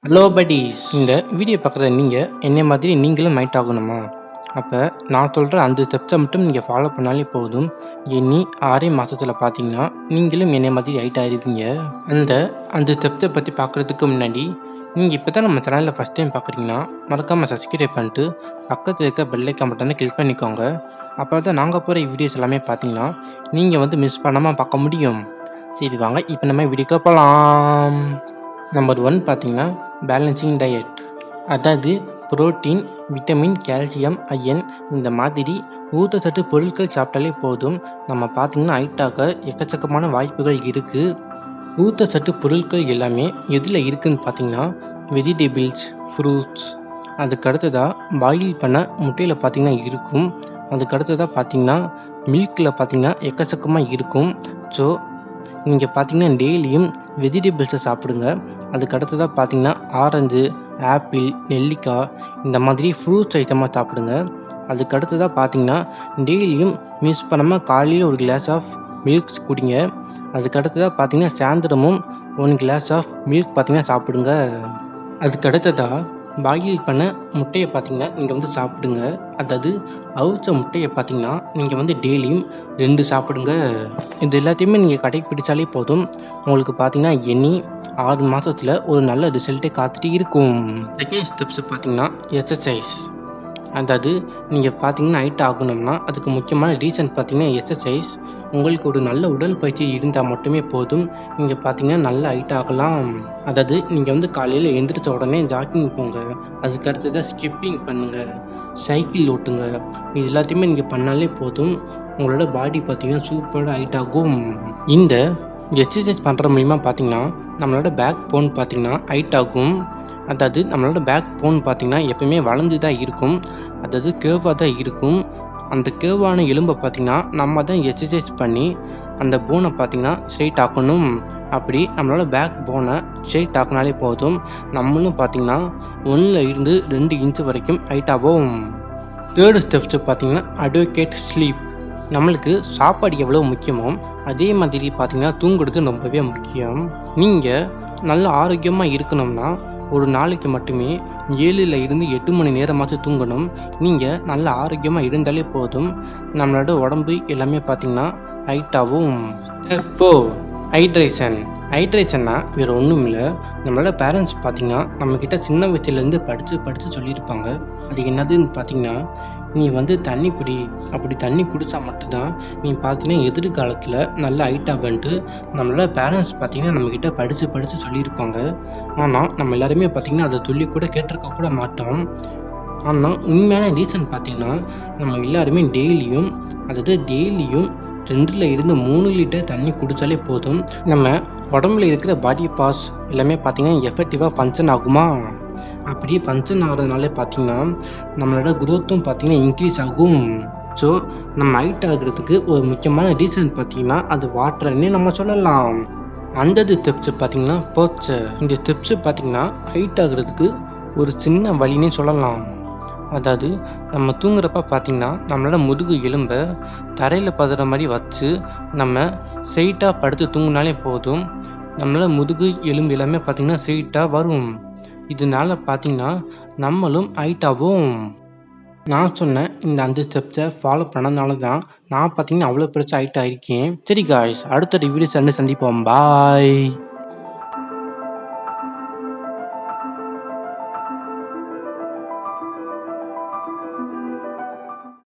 Hello buddies. இந்த video பார்க்குற நீங்கள் என்னை மாதிரி நீங்களும் மைட் ஆகணுமா? அப்போ நான் சொல்கிற அந்த ஸ்டெப்ஸை மட்டும் நீங்கள் ஃபாலோ பண்ணாலே போதும். இனி 6 மாதத்தில் பார்த்தீங்கன்னா நீங்களும் என்னை மாதிரி ஹைட் ஆகிடுவீங்க. அந்த ஸ்டெப்ஸை பற்றி பார்க்குறதுக்கு முன்னாடி நீங்கள் இப்போ தான் நம்ம சேனலில் ஃபஸ்ட் டைம் பார்க்குறீங்கன்னா மறக்காமல் சப்ஸ்கிரைப் பண்ணிட்டு பக்கத்தில் இருக்க பெல் ஐக்கான் பட்டனை கிளிக் பண்ணிக்கோங்க. அப்போ தான் நாங்கள் போகிற வீடியோஸ் எல்லாமே பார்த்தீங்கன்னா நீங்கள் மிஸ் பண்ணாமல் பார்க்க முடியும். சரி வாங்க இப்போ நம்ம வீடியோக்குள்ள போகலாம். நம்பர் 1 பார்த்தீங்கன்னா பேலன்சிங் டயட். அதாவது புரோட்டீன், விட்டமின், கால்சியம், அயன் இந்த மாதிரி ஊட்டச்சத்து பொருட்கள் சாப்பிட்டாலே போதும். நம்ம பார்த்திங்கன்னா ஹைட்டாக எக்கச்சக்கமான வாய்ப்புகள் இருக்குது. ஊட்டச்சத்து பொருட்கள் எல்லாமே எதில் இருக்குதுன்னு பார்த்தீங்கன்னா வெஜிடபிள்ஸ், ஃப்ரூட்ஸ், அதுக்கு அடுத்ததாக பாயில் பண்ண முட்டையில் பார்த்திங்கன்னா இருக்கும். அதுக்கு அடுத்ததாக பார்த்திங்கன்னா மில்கில் பார்த்திங்கன்னா எக்கச்சக்கமாக இருக்கும். ஸோ நீங்கள் பார்த்தீங்கன்னா டெய்லியும் வெஜிடபிள்ஸை சாப்பிடுங்க. அதுக்கு அடுத்ததாக பார்த்தீங்கன்னா ஆரஞ்சு, ஆப்பிள், நெல்லிக்காய் இந்த மாதிரி ஃப்ரூட்ஸ் ஐட்டமாக சாப்பிடுங்க. அதுக்கு அடுத்ததாக பார்த்தீங்கன்னா டெய்லியும் மிஸ் பண்ணாமல் காலையில் ஒரு கிளாஸ் ஆஃப் மில்க்ஸ் குடிங்க. அதுக்கு அடுத்ததாக பார்த்தீங்கன்னா சாயந்தரமும் 1 கிளாஸ் ஆஃப் மில்க் பார்த்தீங்கன்னா சாப்பிடுங்க. அதுக்கு அடுத்ததாக பாயில் பண்ண முட்டையை பார்த்தீங்கன்னா நீங்கள் சாப்பிடுங்க. அதாவது அவிச்ச முட்டையை பார்த்தீங்கன்னா நீங்கள் டெய்லியும் 2 சாப்பிடுங்க. இது எல்லாத்தையுமே நீங்கள் கடைப்பிடிச்சாலே போதும். உங்களுக்கு பார்த்தீங்கன்னா இனி 6 மாதத்தில் ஒரு நல்ல ரிசல்ட்டே காத்துட்டு இருக்கும். செகண்ட் ஸ்டெப்ஸ் பார்த்தீங்கன்னா எக்ஸசைஸ். அதாவது நீங்கள் பார்த்தீங்கன்னா ஹைட் ஆகணும்னா அதுக்கு முக்கியமான ரீசன் பார்த்தீங்கன்னா எக்ஸசைஸ். உங்களுக்கு ஒரு நல்ல உடற்பயிற்சி இருந்தால் மட்டுமே போதும். நீங்கள் பார்த்தீங்கன்னா நல்ல ஹைட் ஆகலாம். அதாவது நீங்கள் காலையில் எழுந்திரிச்ச உடனே ஜாக்கிங் போங்க. அதுக்கு அடுத்ததாக ஸ்கிப்பிங் பண்ணுங்கள், சைக்கிள் ஓட்டுங்க. இது எல்லாத்தையுமே நீங்கள் பண்ணாலே போதும். உங்களோட பாடி பார்த்தீங்கன்னா சூப்பராக ஹைட் ஆகும். இந்த எக்ஸசைஸ் பண்ணுற மூலிமா பார்த்தீங்கன்னா நம்மளோட பேக் போன் பார்த்தீங்கன்னா ஹைட் ஆகும். அதாவது நம்மளோட பேக் போன் பார்த்திங்கன்னா எப்போயுமே வளர்ந்து தான் இருக்கும். அதாவது கேர்வாக தான் இருக்கும். அந்த கேர்வான எலும்பை பார்த்திங்கன்னா நம்ம தான் எக்ஸசைஸ் பண்ணி அந்த போனை பார்த்திங்கன்னா ஸ்ட்ரெயிட் ஆக்கணும். அப்படி நம்மளோட பேக் போனை ஸ்ட்ரெயிட் ஆக்கினாலே போதும். நம்மளும் பார்த்திங்கன்னா 1 இருந்து 2 இன்ச்சு வரைக்கும் ஹைட் ஆகும். தேர்டு ஸ்டெப்ஸ் பார்த்திங்கன்னா அட்வொகேட் ஸ்லீப். நம்மளுக்கு சாப்பாடு எவ்வளோ முக்கியமோ அதே மாதிரி பார்த்திங்கன்னா தூங்குறது ரொம்பவே முக்கியம். நீங்கள் நல்ல ஆரோக்கியமாக இருக்கணும்னா ஒரு நாளைக்கு மட்டுமே 7 இருந்து 8 மணி நேரமாச்சும் தூங்கணும். நீங்கள் நல்ல ஆரோக்கியமாக இருந்தாலே போதும். நம்மளோட உடம்பு எல்லாமே பார்த்திங்கன்னா ஹைட்டாகவும். ஹைட்ரேஷன்னா வேறு ஒன்றும் இல்லை. நம்மளோட பேரண்ட்ஸ் பார்த்திங்கன்னா நம்மக்கிட்ட சின்ன வயசுலேருந்து படித்து சொல்லியிருப்பாங்க. அது என்னதுன்னு பார்த்திங்கன்னா நீ தண்ணி குடி. அப்படி தண்ணி குடித்தா மட்டும்தான் நீ பார்த்தீங்கன்னா எதிர்காலத்தில் நல்ல ஹைட்டாக வந்துட்டு நம்மளோட பேரண்ட்ஸ் பார்த்திங்கன்னா நம்மக்கிட்ட படித்து சொல்லியிருப்பாங்க. ஆனால் நம்ம எல்லாருமே பார்த்திங்கன்னா அதை சொல்லி கூட கேட்டிருக்க கூட மாட்டோம். ஆனால் உண்மையான ரீசன் பார்த்திங்கன்னா நம்ம எல்லாருமே டெய்லியும் 2 இருந்து 3 லிட்டர் தண்ணி குடித்தாலே போதும். நம்ம உடம்புல இருக்கிற பாடி பார்ட்ஸ் எல்லாமே பார்த்திங்கன்னா எஃபெக்டிவாக ஃபங்க்ஷன் ஆகுமா? அப்படி ஃபங்க்ஷன் ஆகிறதுனால பார்த்திங்கன்னா நம்மளோட க்ரோத்தும் பார்த்திங்கன்னா இன்க்ரீஸ் ஆகும். ஸோ நம்ம ஹைட் ஆகிறதுக்கு ஒரு முக்கியமான ரீசன் பார்த்திங்கன்னா அது வாட்டர்னே நம்ம சொல்லலாம். அந்த ஸ்டெப்ஸு பார்த்திங்கன்னா போஸ்டர். இந்த ஸ்டெப்ஸு பார்த்திங்கன்னா ஹைட் ஆகிறதுக்கு ஒரு சின்ன வழினே சொல்லலாம். அதாவது நம்ம தூங்குறப்ப பார்த்திங்கன்னா நம்மளோட முதுகு எலும்பை தரையில் படுற மாதிரி வச்சு நம்ம ஸ்ட்ரெயிட்டாக படுத்து தூங்கினாலே போதும். நம்மளோட முதுகு எலும்பு எல்லாமே பார்த்திங்கன்னா ஸ்ட்ரெயிட்டாக வரும். இதனால பார்த்திங்கன்னா நம்மளும் ஹைட்டாகவும். நான் சொன்ன இந்த 5 ஸ்டெப்ஸை ஃபாலோ பண்ணதுனால தான் நான் பார்த்திங்கன்னா அவ்வளோ பெருசாக ஹைட் ஆகிருக்கேன். சரி காய்ஸ், அடுத்த வீடியோஸ் சந்திப்போம். பாய்.